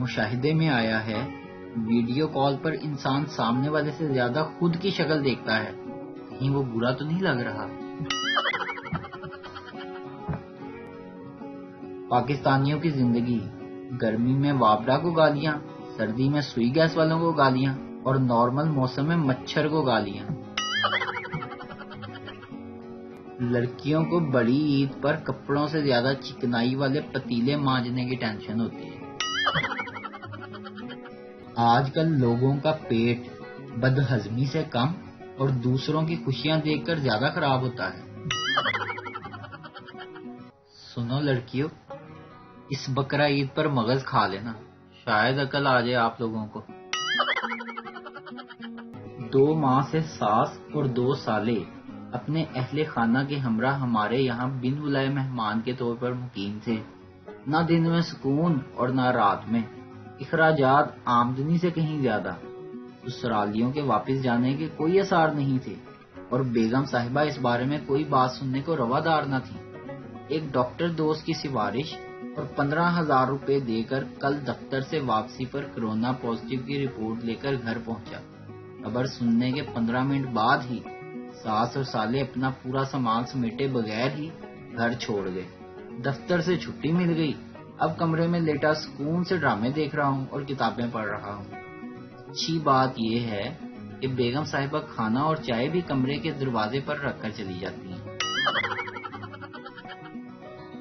مشاہدے میں آیا ہے ویڈیو کال پر انسان سامنے والے سے زیادہ خود کی شکل دیکھتا ہے، کہیں وہ برا تو نہیں لگ رہا۔ پاکستانیوں کی زندگی، گرمی میں وابڈا کو گالیاں، سردی میں سوئی گیس والوں کو گالیاں اور نارمل موسم میں مچھر کو گالیاں۔ لڑکیوں کو بڑی عید پر کپڑوں سے زیادہ چکنائی والے پتیلے مانجنے کی ٹینشن ہوتی ہے۔ آج کل لوگوں کا پیٹ بدہضمی سے کم اور دوسروں کی خوشیاں دیکھ کر زیادہ خراب ہوتا ہے۔ سنو لڑکیوں، اس بقرہ عید پر مغز کھا لینا، شاید عقل آ جائے آپ لوگوں کو۔ 2 ماہ سے ساس اور 2 سالے اپنے اہل خانہ کے ہمراہ ہمارے یہاں بن بلائے مہمان کے طور پر مقیم تھے۔ نہ دن میں سکون اور نہ رات میں، اخراجات آمدنی سے کہیں زیادہ۔ سسرالیوں کے واپس جانے کے کوئی آثار نہیں تھے اور بیگم صاحبہ اس بارے میں کوئی بات سننے کو روادار نہ تھی۔ ایک ڈاکٹر دوست کی سفارش اور 15,000 روپے دے کر کل دفتر سے واپسی پر کرونا پازیٹیو کی رپورٹ لے کر گھر پہنچا۔ خبر سننے کے 15 منٹ بعد ہی ساس اور سالے اپنا پورا سامان سمیٹے بغیر ہی گھر چھوڑ گئے۔ دفتر سے چھٹی مل گئی، اب کمرے میں لیٹا سکون سے ڈرامے دیکھ رہا ہوں اور کتابیں پڑھ رہا ہوں۔ اچھی بات یہ ہے کہ بیگم صاحبہ کھانا اور چائے بھی کمرے کے دروازے پر رکھ کر چلی جاتی ہیں۔